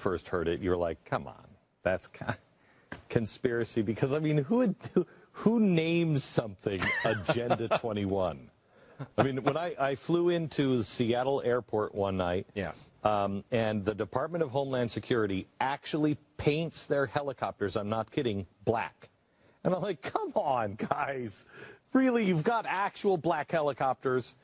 first heard it, you were like, come on, that's conspiracy. Because, I mean, who names something Agenda 21? I mean, when I flew into the Seattle airport one night, and the Department of Homeland Security actually paints their helicopters, I'm not kidding, black. And I'm like, come on, guys. Really, you've got actual black helicopters.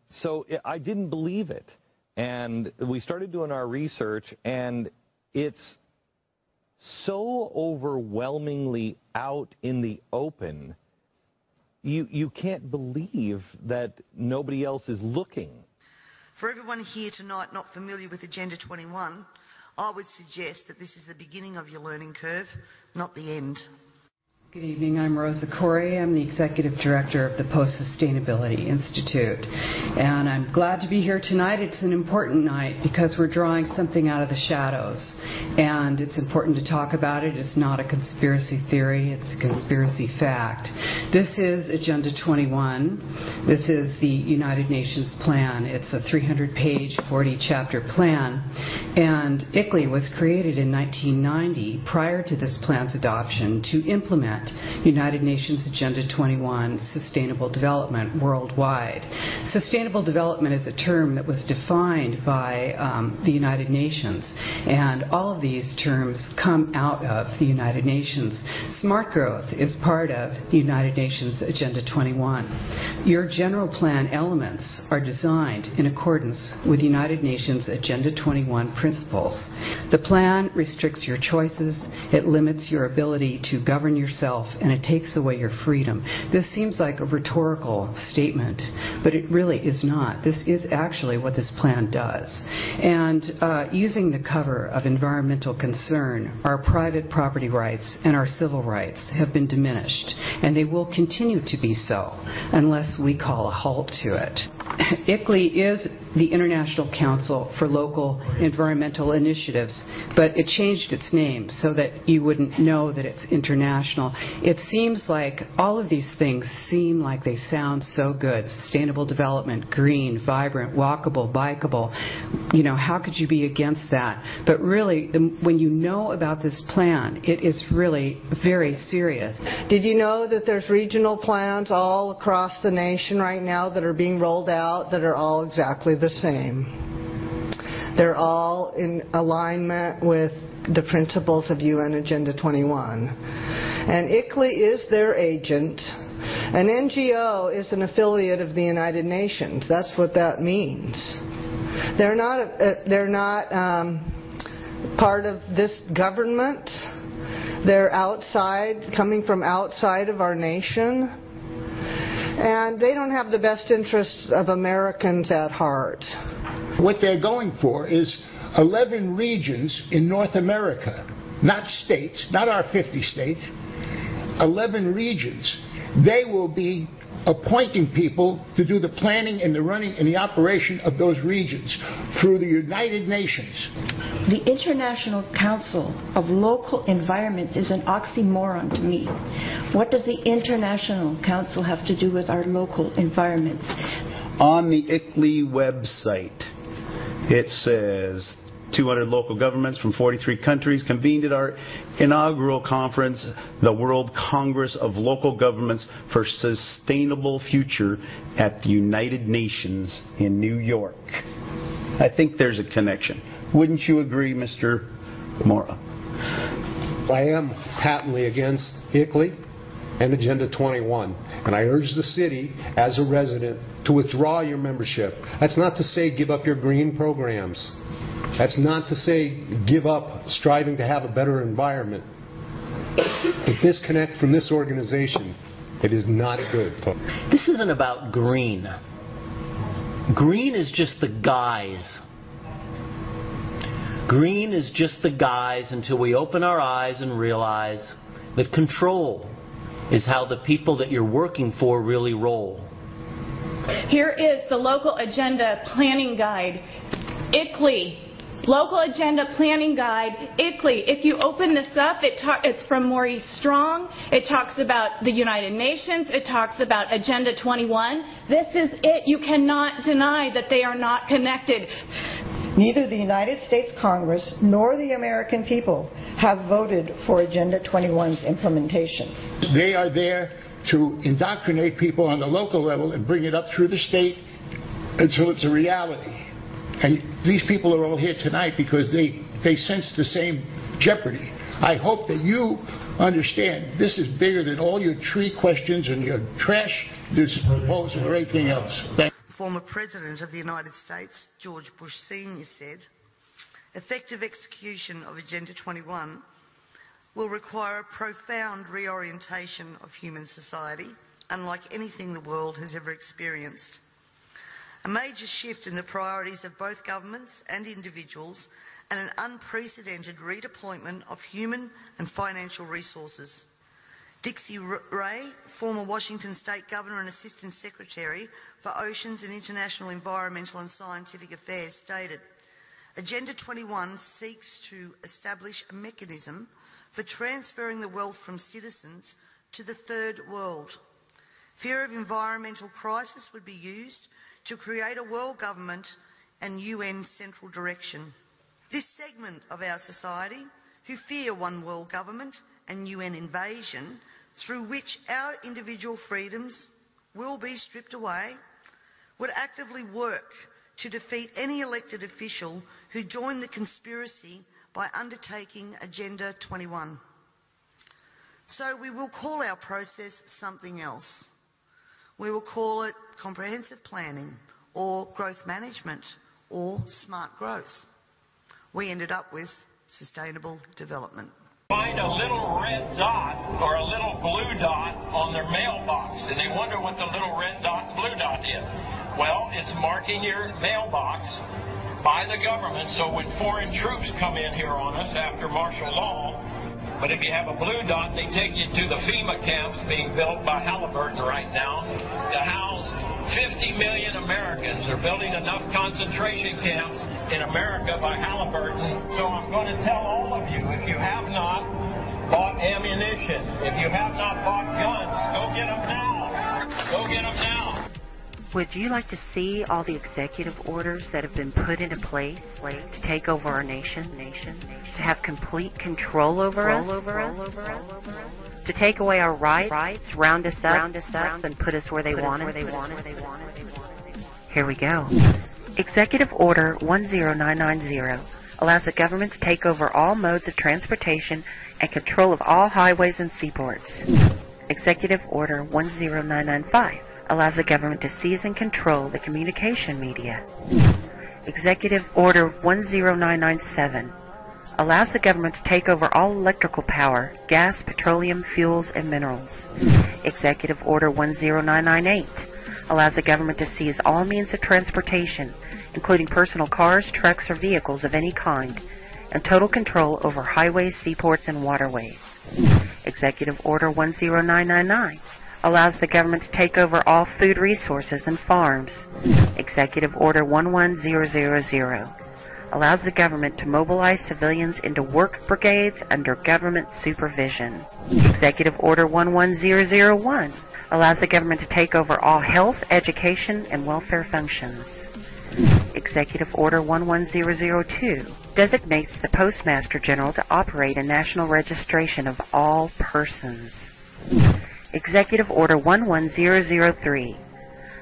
So I didn't believe it. And we started doing our research, and it's so overwhelmingly out in the open. You can't believe that nobody else is looking. For everyone here tonight not familiar with Agenda 21, I would suggest that this is the beginning of your learning curve, not the end. Good evening. I'm Rosa Corey. I'm the Executive Director of the Post-Sustainability Institute. And I'm glad to be here tonight. It's an important night because we're drawing something out of the shadows. And it's important to talk about it. It's not a conspiracy theory. It's a conspiracy fact. This is Agenda 21. This is the United Nations plan. It's a 300-page, 40-chapter plan. And ICLEI was created in 1990 prior to this plan's adoption to implement United Nations Agenda 21, Sustainable Development worldwide. Sustainable development is a term that was defined by the United Nations, and all of these terms come out of the United Nations. Smart growth is part of the United Nations Agenda 21. Your general plan elements are designed in accordance with United Nations Agenda 21 principles. The plan restricts your choices, it limits your ability to govern yourself, and it takes away your freedom. This seems like a rhetorical statement, but it really is not. This is actually what this plan does. And using the cover of environmental concern, our private property rights and our civil rights have been diminished, and they will continue to be so unless we call a halt to it. ICLEI is the International Council for Local Environmental Initiatives, but it changed its name so that you wouldn't know that it's international. It seems like all of these things seem like they sound so good. Sustainable development, green, vibrant, walkable, bikeable. You know, how could you be against that? But really, when you know about this plan, it is really very serious. Did you know that there's regional plans all across the nation right now that are being rolled out that are all exactly the same? They're all in alignment with the principles of UN Agenda 21. And ICLEI is their agent. An NGO is an affiliate of the United Nations. That's what that means. They're not part of this government. They're outside, coming from outside of our nation. And they don't have the best interests of Americans at heart. What they're going for is 11 regions in North America, not states, not our 50 states, 11 regions. They will be appointing people to do the planning and the running and the operation of those regions through the United Nations. The International Council of Local Environment is an oxymoron to me. What does the International Council have to do with our local environment? On the ICLEI website, it says 200 local governments from 43 countries convened at our inaugural conference, the World Congress of Local Governments for Sustainable Future at the United Nations in New York. I think there's a connection. Wouldn't you agree, Mr. Mora? I am patently against ICLEI and Agenda 21, and I urge the city, as a resident, to withdraw your membership. That's not to say give up your green programs. That's not to say give up striving to have a better environment. But disconnect from this organization. It is not good, folks. This isn't about green. Green is just the guise. Green is just the guise until we open our eyes and realize that control is how the people that you're working for really roll. Here is the Local Agenda Planning Guide, ICLEI. Local Agenda Planning Guide, ICLEI. If you open this up, it's from Maurice Strong. It talks about the United Nations. It talks about Agenda 21. This is it. You cannot deny that they are not connected. Neither the United States Congress nor the American people have voted for Agenda 21's implementation. They are there to indoctrinate people on the local level and bring it up through the state until it's a reality. And these people are all here tonight because they sense the same jeopardy. I hope that you understand this is bigger than all your tree questions and your trash proposals or anything else. Thank you. Former President of the United States, George Bush Sr. said, effective execution of Agenda 21 will require a profound reorientation of human society, unlike anything the world has ever experienced. A major shift in the priorities of both governments and individuals, and an unprecedented redeployment of human and financial resources. Dixie Ray, former Washington State Governor and Assistant Secretary for Oceans and International Environmental and Scientific Affairs, stated, Agenda 21 seeks to establish a mechanism for transferring the wealth from citizens to the third world. Fear of environmental crisis would be used to create a world government and UN central direction. This segment of our society, who fear one world government and UN invasion, through which our individual freedoms will be stripped away, would actively work to defeat any elected official who joined the conspiracy by undertaking Agenda 21. So we will call our process something else. We will call it comprehensive planning or growth management or smart growth. We ended up with sustainable development. Find a little red dot or a little blue dot on their mailbox, and they wonder what the little red dot and blue dot is. Well, it's marking your mailbox by the government, so when foreign troops come in here on us after martial law, but if you have a blue dot, they take you to the FEMA camps being built by Halliburton right now to house 50 million Americans. They're building enough concentration camps in America by Halliburton. So I'm going to tell all of you, if you have not bought ammunition, if you have not bought guns, go get them now. Go get them now. Would you like to see all the executive orders that have been put into place to take over our nation, to have complete control over us, to take away our rights, round us up, and put us where they want us? Here we go. Executive Order 10990 allows the government to take over all modes of transportation and control of all highways and seaports. Executive Order 10995 allows the government to seize and control the communication media. Executive Order 10997 allows the government to take over all electrical power, gas, petroleum, fuels, and minerals. Executive Order 10998 allows the government to seize all means of transportation, including personal cars, trucks, or vehicles of any kind, and total control over highways, seaports, and waterways. Executive Order 10999 allows the government to take over all food resources and farms. Executive Order 11000 allows the government to mobilize civilians into work brigades under government supervision. Executive Order 11001 allows the government to take over all health, education, and welfare functions. Executive Order 11002 designates the Postmaster General to operate a national registration of all persons. Executive Order 11003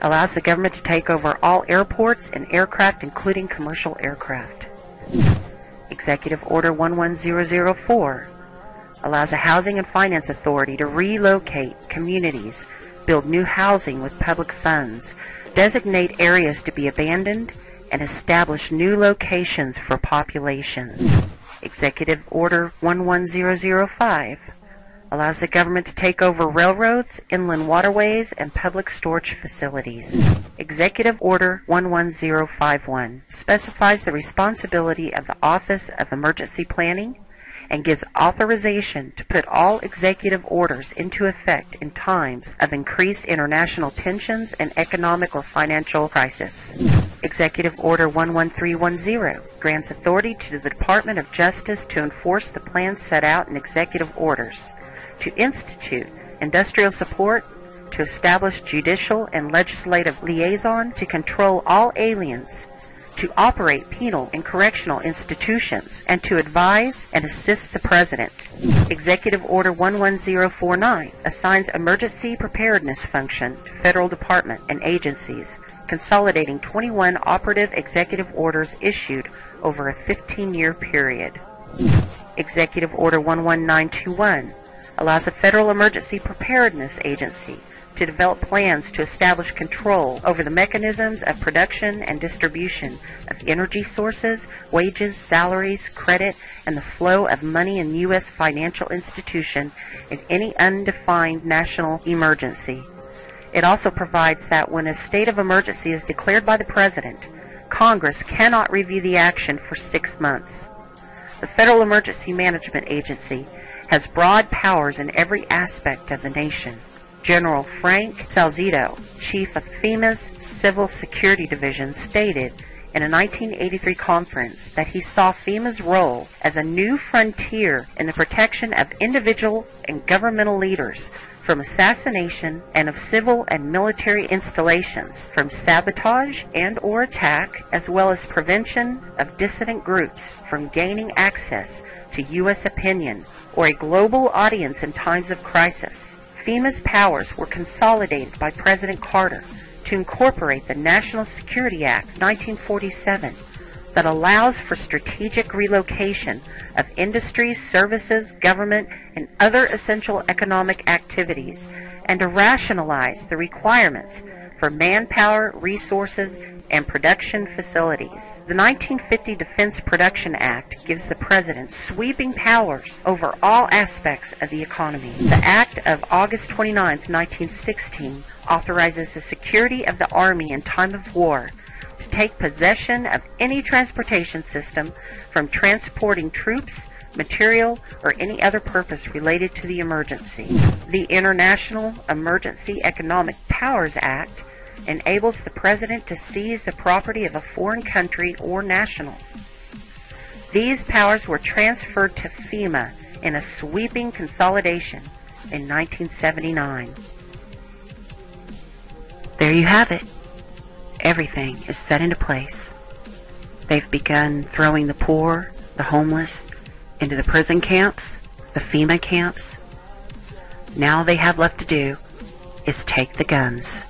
allows the government to take over all airports and aircraft, including commercial aircraft. Executive Order 11004 allows a Housing and Finance Authority to relocate communities, build new housing with public funds, designate areas to be abandoned, and establish new locations for populations. Executive Order 11005 allows the government to take over railroads, inland waterways, and public storage facilities. Executive Order 11051 specifies the responsibility of the Office of Emergency Planning and gives authorization to put all executive orders into effect in times of increased international tensions and economic or financial crisis. Executive Order 11310 grants authority to the Department of Justice to enforce the plans set out in executive orders, to institute industrial support, to establish judicial and legislative liaison, to control all aliens, to operate penal and correctional institutions, and to advise and assist the President. Executive Order 11049 assigns emergency preparedness function to federal department and agencies, consolidating 21 operative executive orders issued over a 15-year period. Executive Order 11921 allows the Federal Emergency Preparedness Agency to develop plans to establish control over the mechanisms of production and distribution of energy sources, wages, salaries, credit, and the flow of money in U.S. financial institution in any undefined national emergency. It also provides that when a state of emergency is declared by the President, Congress cannot review the action for 6 months. The Federal Emergency Management Agency has broad powers in every aspect of the nation. General Frank Salzito, chief of FEMA's Civil Security Division, stated in a 1983 conference that he saw FEMA's role as a new frontier in the protection of individual and governmental leaders from assassination and of civil and military installations, from sabotage and or attack, as well as prevention of dissident groups from gaining access to U.S. opinion or a global audience in times of crisis. FEMA's powers were consolidated by President Carter to incorporate the National Security Act 1947 that allows for strategic relocation of industries, services, government, and other essential economic activities, and to rationalize the requirements for manpower, resources, and production facilities. The 1950 Defense Production Act gives the President sweeping powers over all aspects of the economy. The Act of August 29, 1916 authorizes the security of the Army in time of war to take possession of any transportation system from transporting troops, material, or any other purpose related to the emergency. The International Emergency Economic Powers Act enables the President to seize the property of a foreign country or national. These powers were transferred to FEMA in a sweeping consolidation in 1979. There you have it. Everything is set into place. They've begun throwing the poor, the homeless, into the prison camps, the FEMA camps. Now all they have left to do is take the guns.